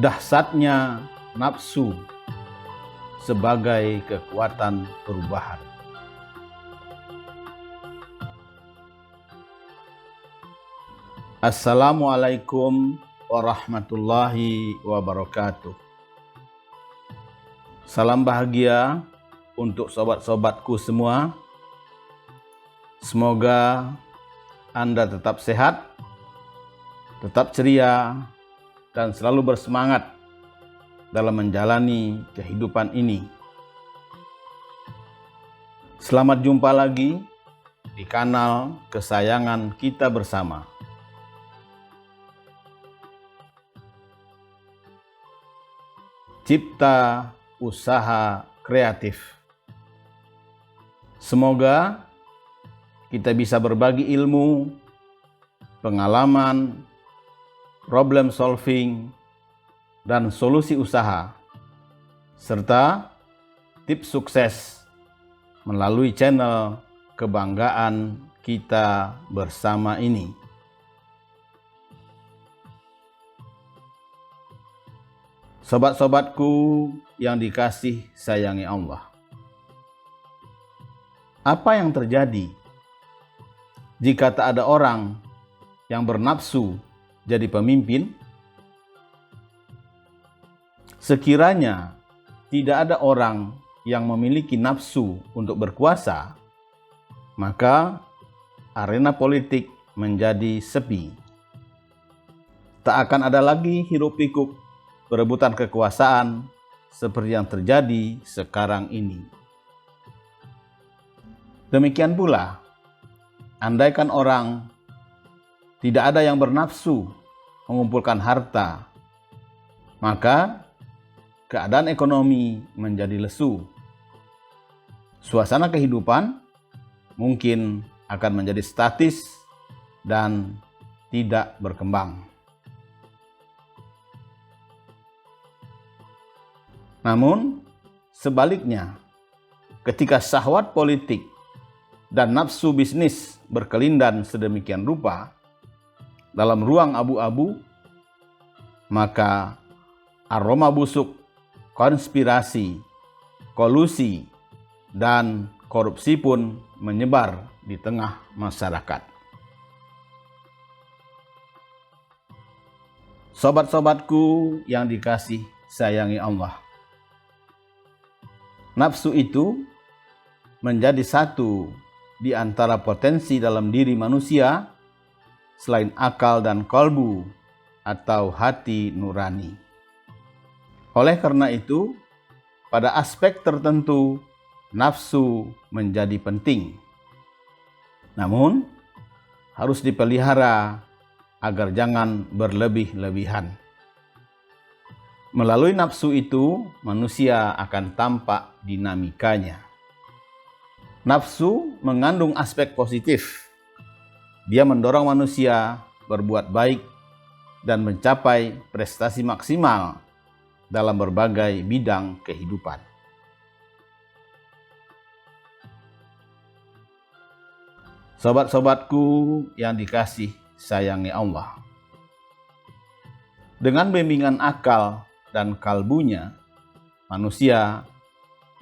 Dahsyatnya nafsu sebagai kekuatan perubahan. Assalamualaikum warahmatullahi wabarakatuh. Salam bahagia untuk sobat-sobatku semua. Semoga Anda tetap sehat, tetap ceria, dan selalu bersemangat dalam menjalani kehidupan ini. Selamat jumpa lagi di kanal kesayangan kita bersama. Cipta Usaha Kreatif. Semoga kita bisa berbagi ilmu, pengalaman, problem solving, dan solusi usaha, serta tips sukses melalui channel kebanggaan kita bersama ini. Sobat-sobatku yang dikasih sayangi Allah, apa yang terjadi jika tak ada orang yang bernafsu jadi pemimpin? Sekiranya tidak ada orang yang memiliki nafsu untuk berkuasa, maka arena politik menjadi sepi. Tak akan ada lagi hiruk-pikuk perebutan kekuasaan seperti yang terjadi sekarang ini. Demikian pula, andaikan orang tidak ada yang bernafsu mengumpulkan harta, maka keadaan ekonomi menjadi lesu. Suasana kehidupan mungkin akan menjadi statis dan tidak berkembang. Namun, sebaliknya, ketika syahwat politik dan nafsu bisnis berkelindan sedemikian rupa dalam ruang abu-abu, maka aroma busuk, konspirasi, kolusi, dan korupsi pun menyebar di tengah masyarakat. Sobat-sobatku yang dikasih sayangi Allah, nafsu itu menjadi satu di antara potensi dalam diri manusia selain akal dan kolbu atau hati nurani. Oleh karena itu, pada aspek tertentu, nafsu menjadi penting. Namun, harus dipelihara agar jangan berlebih-lebihan. Melalui nafsu itu, manusia akan tampak dinamikanya. Nafsu mengandung aspek positif. Dia mendorong manusia berbuat baik dan mencapai prestasi maksimal dalam berbagai bidang kehidupan. Sobat-sobatku yang dikasih sayangi Allah, dengan bimbingan akal dan kalbunya, manusia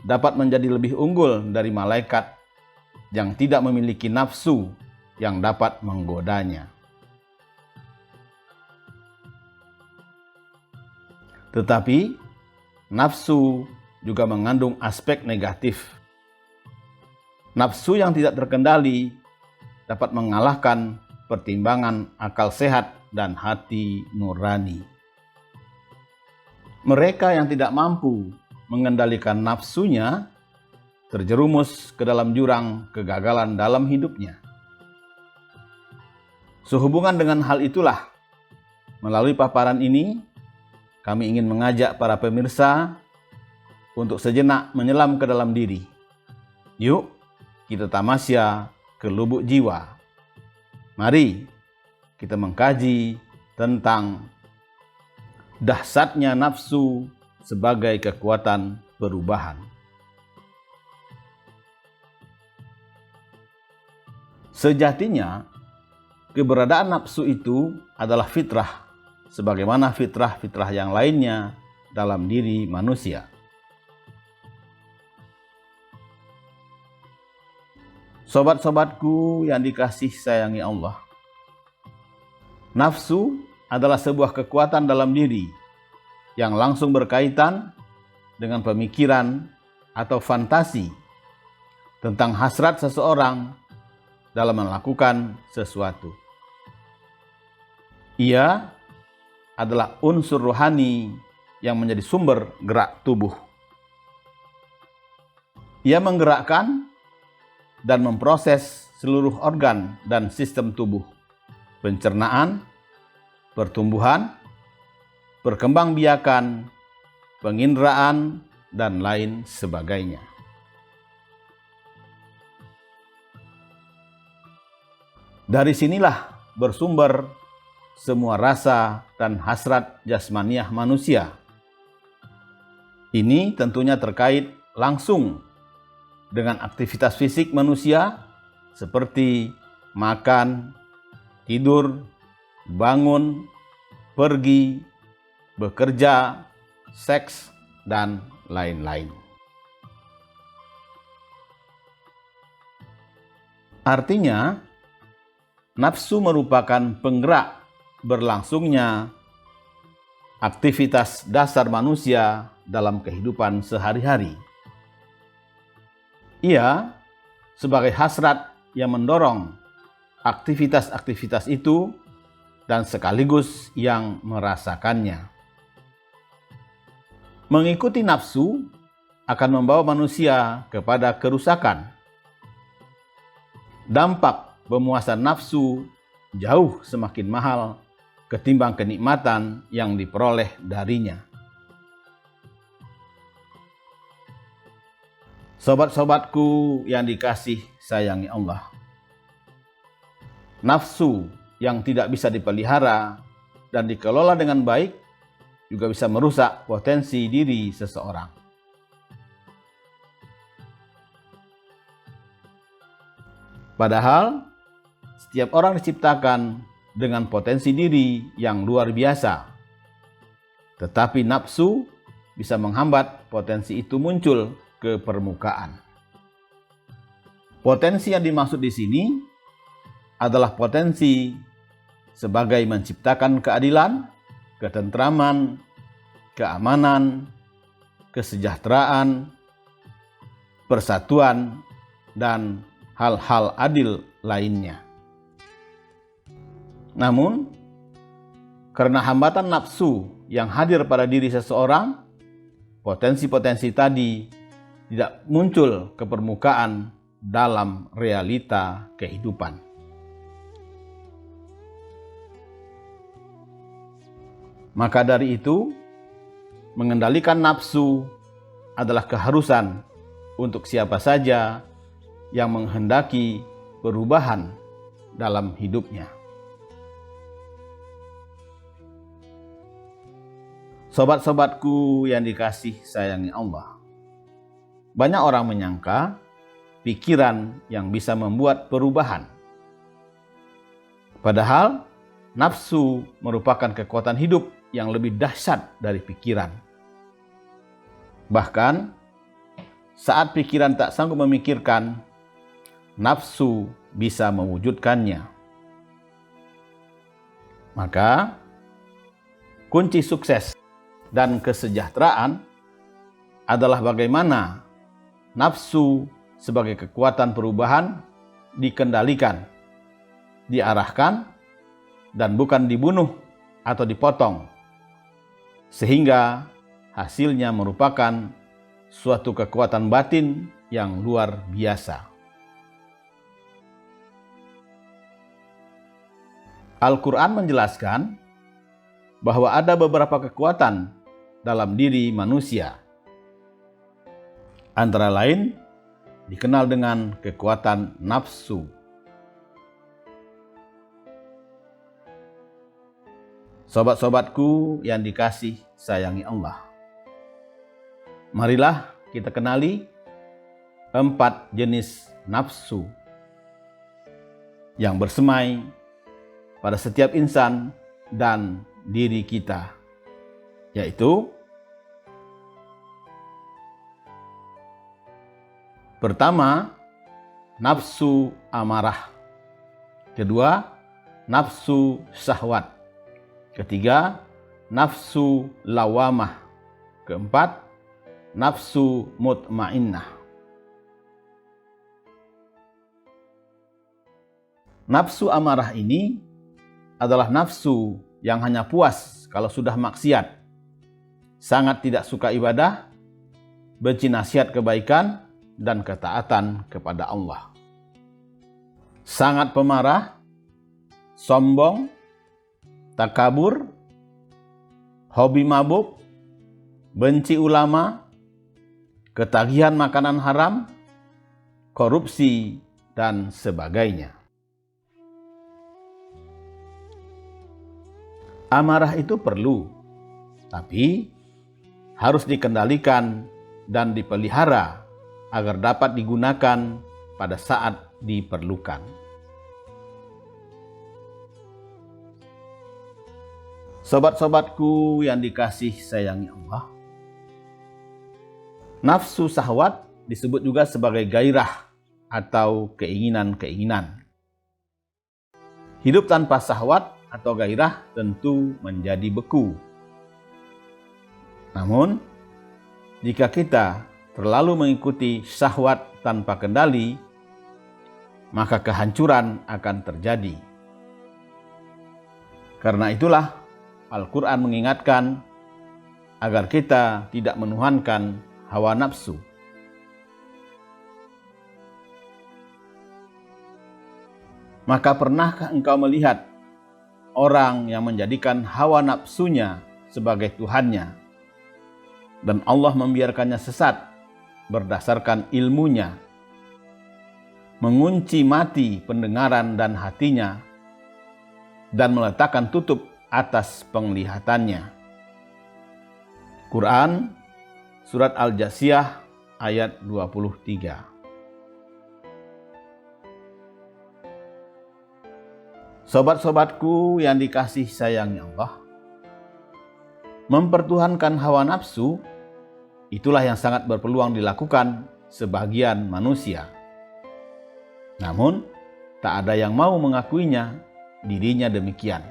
dapat menjadi lebih unggul dari malaikat yang tidak memiliki nafsu yang dapat menggodanya. Tetapi nafsu juga mengandung aspek negatif. Nafsu yang tidak terkendali dapat mengalahkan pertimbangan akal sehat dan hati nurani. Mereka yang tidak mampu mengendalikan nafsunya terjerumus ke dalam jurang kegagalan dalam hidupnya. Sehubungan dengan hal itulah, melalui paparan ini, kami ingin mengajak para pemirsa untuk sejenak menyelam ke dalam diri. Yuk, kita tamasya ke lubuk jiwa. Mari kita mengkaji tentang dahsyatnya nafsu sebagai kekuatan perubahan. Sejatinya, keberadaan nafsu itu adalah fitrah sebagaimana fitrah-fitrah yang lainnya dalam diri manusia. Sobat-sobatku yang dikasih sayangi Allah, nafsu adalah sebuah kekuatan dalam diri yang langsung berkaitan dengan pemikiran atau fantasi tentang hasrat seseorang dalam melakukan sesuatu. Ia adalah unsur rohani yang menjadi sumber gerak tubuh. Ia menggerakkan dan memproses seluruh organ dan sistem tubuh, pencernaan, pertumbuhan, perkembangbiakan, penginderaan, dan lain sebagainya. Dari sinilah bersumber semua rasa dan hasrat jasmaniah manusia. Ini tentunya terkait langsung dengan aktivitas fisik manusia seperti makan, tidur, bangun, pergi, bekerja, seks, dan lain-lain. Artinya, nafsu merupakan penggerak berlangsungnya aktivitas dasar manusia dalam kehidupan sehari-hari. Ia sebagai hasrat yang mendorong aktivitas-aktivitas itu dan sekaligus yang merasakannya. Mengikuti nafsu akan membawa manusia kepada kerusakan. Dampak pemuasan nafsu jauh semakin mahal ketimbang kenikmatan yang diperoleh darinya. Sobat-sobatku yang dikasih sayangi Allah, nafsu yang tidak bisa dipelihara dan dikelola dengan baik juga bisa merusak potensi diri seseorang. Padahal setiap orang diciptakan dengan potensi diri yang luar biasa, tetapi nafsu bisa menghambat potensi itu muncul ke permukaan. Potensi yang dimaksud di sini adalah potensi sebagai menciptakan keadilan, ketentraman, keamanan, kesejahteraan, persatuan, dan hal-hal adil lainnya. Namun, karena hambatan nafsu yang hadir pada diri seseorang, potensi-potensi tadi tidak muncul ke permukaan dalam realita kehidupan. Maka dari itu, mengendalikan nafsu adalah keharusan untuk siapa saja yang menghendaki perubahan dalam hidupnya. Sobat-sobatku yang dikasih sayangi Allah, banyak orang menyangka pikiran yang bisa membuat perubahan. Padahal nafsu merupakan kekuatan hidup yang lebih dahsyat dari pikiran. Bahkan saat pikiran tak sanggup memikirkan, nafsu bisa mewujudkannya. Maka kunci sukses dan kesejahteraan adalah bagaimana nafsu sebagai kekuatan perubahan dikendalikan, diarahkan, dan bukan dibunuh atau dipotong, sehingga hasilnya merupakan suatu kekuatan batin yang luar biasa. Al-Quran menjelaskan bahwa ada beberapa kekuatan dalam diri manusia. Antara lain dikenal dengan kekuatan nafsu. Sobat-sobatku yang dikasih sayangi Allah, marilah kita kenali 4 jenis nafsu yang bersemai pada setiap insan dan diri kita, yaitu pertama, nafsu amarah. Kedua, nafsu syahwat. Ketiga, nafsu lawamah. Keempat, nafsu mutmainnah. Nafsu amarah ini adalah nafsu yang hanya puas kalau sudah maksiat, sangat tidak suka ibadah, benci nasihat kebaikan, dan ketaatan kepada Allah. Sangat pemarah, sombong, takabur, hobi mabuk, benci ulama, ketagihan makanan haram, korupsi, dan sebagainya. Amarah itu perlu, tapi harus dikendalikan dan dipelihara agar dapat digunakan pada saat diperlukan. Sobat-sobatku yang dikasih sayangi Allah, nafsu syahwat disebut juga sebagai gairah atau keinginan-keinginan. Hidup tanpa syahwat atau gairah tentu menjadi beku. Namun, jika kita terlalu mengikuti syahwat tanpa kendali, maka kehancuran akan terjadi. Karena itulah Al-Quran mengingatkan agar kita tidak menuhankan hawa nafsu. Maka pernahkah engkau melihat orang yang menjadikan hawa nafsunya sebagai Tuhannya, dan Allah membiarkannya sesat berdasarkan ilmunya, mengunci mati pendengaran dan hatinya, dan meletakkan tutup atas penglihatannya? Quran Surat Al-Jasiyah ayat 23. Sobat-sobatku yang dikasih sayangi Allah, mempertuhankan hawa nafsu itulah yang sangat berpeluang dilakukan sebagian manusia. Namun, tak ada yang mau mengakuinya dirinya demikian.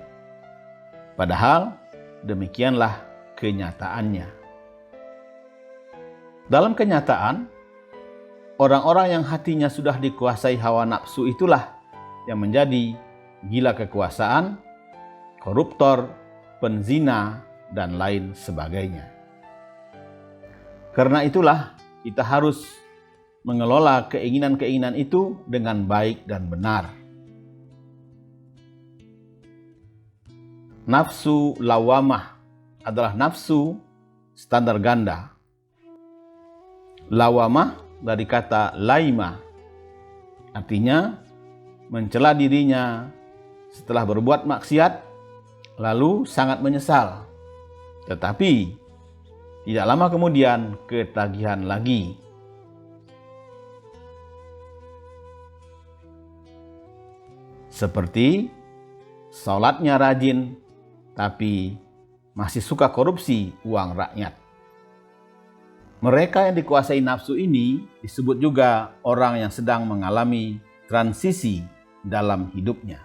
Padahal, demikianlah kenyataannya. Dalam kenyataan, orang-orang yang hatinya sudah dikuasai hawa nafsu itulah yang menjadi gila kekuasaan, koruptor, penzina, dan lain sebagainya. Karena itulah kita harus mengelola keinginan-keinginan itu dengan baik dan benar. Nafsu lawamah adalah nafsu standar ganda. Lawamah dari kata laima, artinya mencela dirinya setelah berbuat maksiat, lalu sangat menyesal. Tetapi tidak lama kemudian ketagihan lagi. Seperti sholatnya rajin, tapi masih suka korupsi uang rakyat. Mereka yang dikuasai nafsu ini disebut juga orang yang sedang mengalami transisi dalam hidupnya.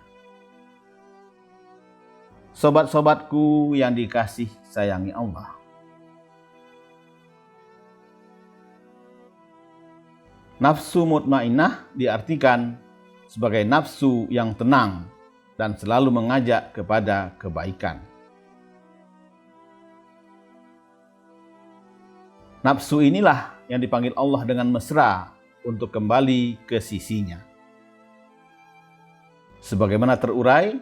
Sobat-sobatku yang dikasih sayangi Allah, nafsu mutmainnah diartikan sebagai nafsu yang tenang dan selalu mengajak kepada kebaikan. Nafsu inilah yang dipanggil Allah dengan mesra untuk kembali ke sisinya. Sebagaimana terurai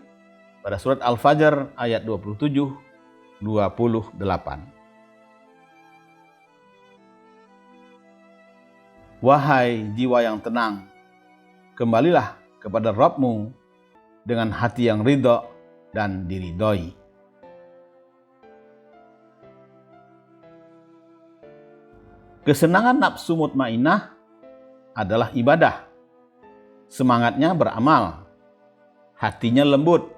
pada surat Al-Fajr ayat 27-28. Wahai jiwa yang tenang, kembalilah kepada Rabb-Mu dengan hati yang ridho dan diridhoi. Kesenangan nafsu mutmainnah adalah ibadah. Semangatnya beramal, hatinya lembut,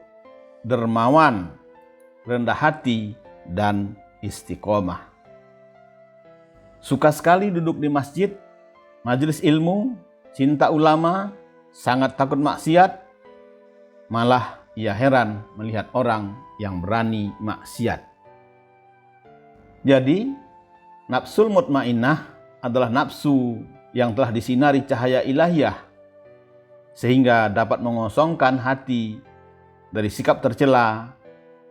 dermawan, rendah hati, dan istiqomah. Suka sekali duduk di masjid, majelis ilmu, cinta ulama, sangat takut maksiat, malah ia heran melihat orang yang berani maksiat. Jadi, nafsul mutmainnah adalah nafsu yang telah disinari cahaya ilahiyah, sehingga dapat mengosongkan hati dari sikap tercela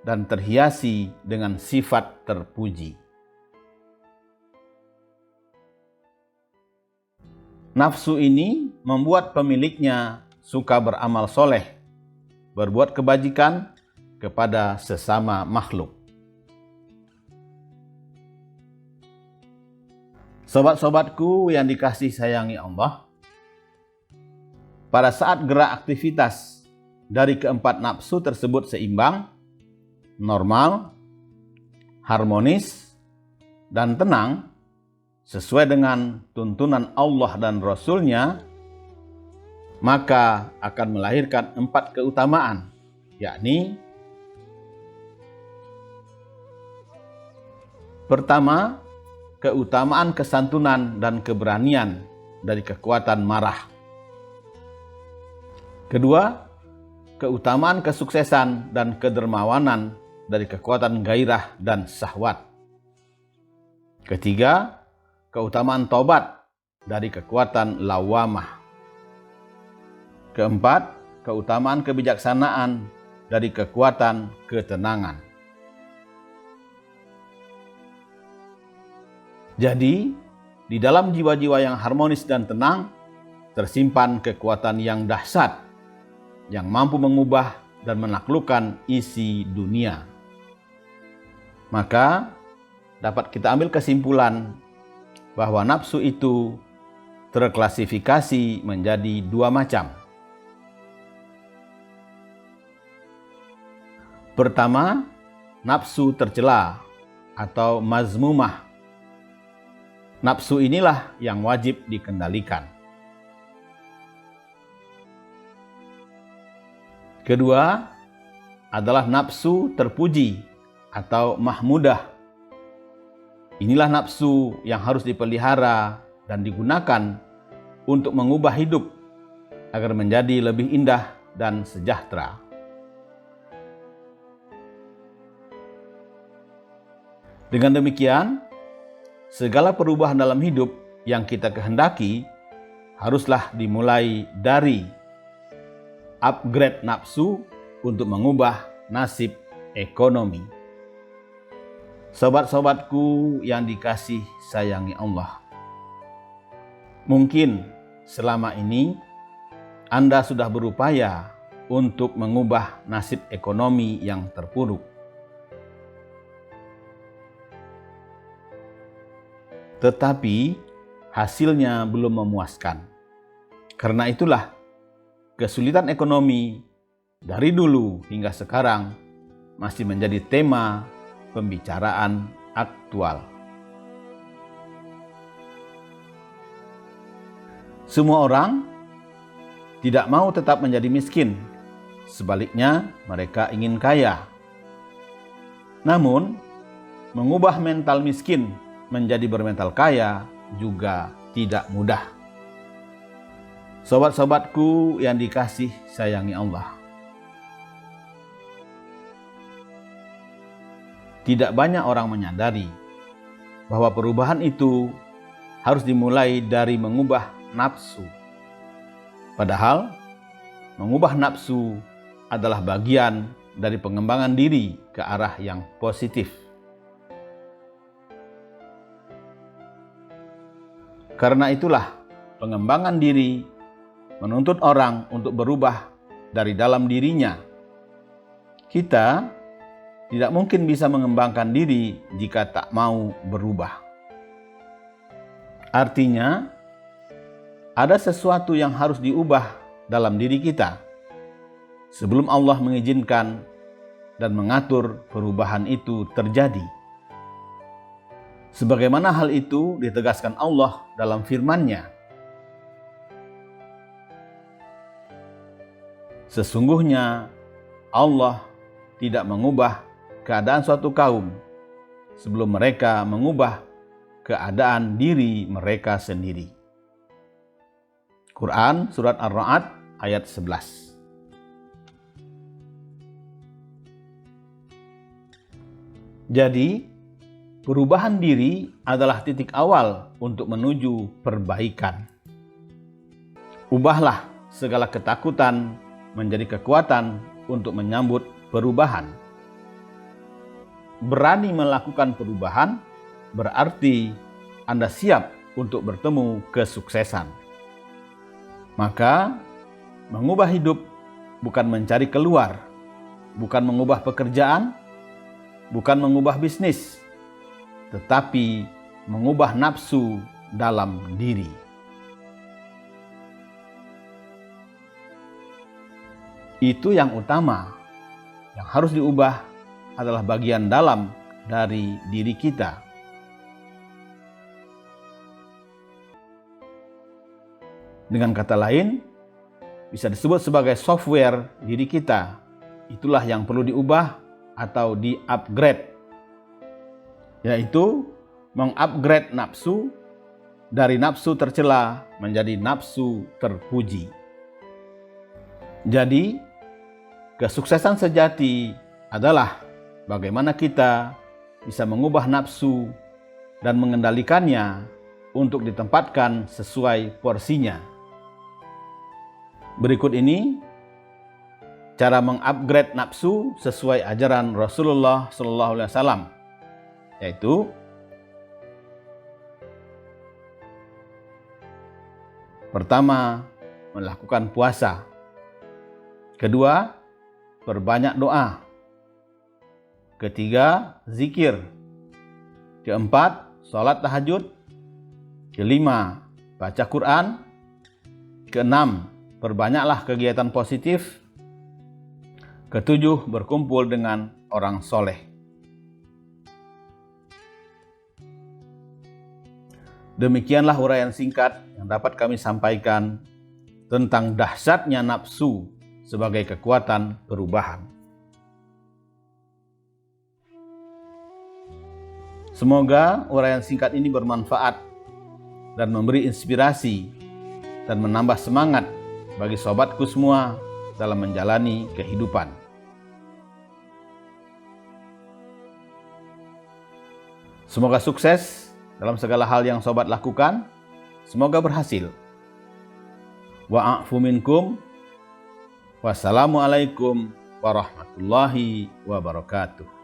dan terhiasi dengan sifat terpuji. Nafsu ini membuat pemiliknya suka beramal soleh, berbuat kebajikan kepada sesama makhluk. Sobat-sobatku yang dikasihi sayangi Allah, pada saat gerak aktivitas dari keempat nafsu tersebut seimbang, normal, harmonis, dan tenang, sesuai dengan tuntunan Allah dan Rasul-Nya, maka akan melahirkan 4 keutamaan, yakni pertama, keutamaan kesantunan dan keberanian dari kekuatan marah. Kedua, keutamaan kesuksesan dan kedermawanan dari kekuatan gairah dan syahwat. Ketiga, keutamaan tobat dari kekuatan lawamah. Keempat, keutamaan kebijaksanaan dari kekuatan ketenangan. Jadi, di dalam jiwa-jiwa yang harmonis dan tenang, tersimpan kekuatan yang dahsyat, yang mampu mengubah dan menaklukkan isi dunia. Maka, dapat kita ambil kesimpulan bahwa nafsu itu terklasifikasi menjadi 2 macam. Pertama, nafsu tercela atau mazmumah. Nafsu inilah yang wajib dikendalikan. Kedua adalah nafsu terpuji atau mahmudah. Inilah nafsu yang harus dipelihara dan digunakan untuk mengubah hidup agar menjadi lebih indah dan sejahtera. Dengan demikian, segala perubahan dalam hidup yang kita kehendaki haruslah dimulai dari upgrade nafsu untuk mengubah nasib ekonomi. Sobat-sobatku yang dikasih sayangi Allah, mungkin selama ini Anda sudah berupaya untuk mengubah nasib ekonomi yang terpuruk. Tetapi hasilnya belum memuaskan. Karena itulah kesulitan ekonomi dari dulu hingga sekarang masih menjadi tema pembicaraan aktual. Semua orang tidak mau tetap menjadi miskin. Sebaliknya, mereka ingin kaya. Namun, mengubah mental miskin menjadi bermental kaya juga tidak mudah. Sobat-sobatku yang dikasih sayangi Allah, tidak banyak orang menyadari bahwa perubahan itu harus dimulai dari mengubah nafsu. Padahal, mengubah nafsu adalah bagian dari pengembangan diri ke arah yang positif. Karena itulah pengembangan diri menuntut orang untuk berubah dari dalam dirinya. Kita tidak mungkin bisa mengembangkan diri jika tak mau berubah. Artinya, ada sesuatu yang harus diubah dalam diri kita sebelum Allah mengizinkan dan mengatur perubahan itu terjadi. Sebagaimana hal itu ditegaskan Allah dalam firman-Nya. Sesungguhnya Allah tidak mengubah keadaan suatu kaum sebelum mereka mengubah keadaan diri mereka sendiri. Quran Surat Ar-Ra'd ayat 11. Jadi, perubahan diri adalah titik awal untuk menuju perbaikan. Ubahlah segala ketakutan menjadi kekuatan untuk menyambut perubahan. Berani melakukan perubahan berarti Anda siap untuk bertemu kesuksesan. Maka, mengubah hidup bukan mencari keluar, bukan mengubah pekerjaan, bukan mengubah bisnis, tetapi mengubah nafsu dalam diri. Itu yang utama. Yang harus diubah adalah bagian dalam dari diri kita. Dengan kata lain, bisa disebut sebagai software diri kita. Itulah yang perlu diubah atau di-upgrade, yaitu mengupgrade nafsu dari nafsu tercela menjadi nafsu terpuji. Jadi, kesuksesan sejati adalah bagaimana kita bisa mengubah nafsu dan mengendalikannya untuk ditempatkan sesuai porsinya. Berikut ini cara mengupgrade nafsu sesuai ajaran Rasulullah SAW, yaitu pertama, melakukan puasa. Kedua, perbanyak doa. Ketiga, zikir. Keempat, sholat tahajud. Kelima, baca Quran. Keenam, perbanyaklah kegiatan positif. Ketujuh, berkumpul dengan orang soleh. Demikianlah uraian singkat yang dapat kami sampaikan tentang dahsyatnya nafsu sebagai kekuatan perubahan. Semoga uraian singkat ini bermanfaat dan memberi inspirasi dan menambah semangat bagi sobatku semua dalam menjalani kehidupan. Semoga sukses dalam segala hal yang sobat lakukan. Semoga berhasil. Wa'afu minkum. Wassalamualaikum warahmatullahi wabarakatuh.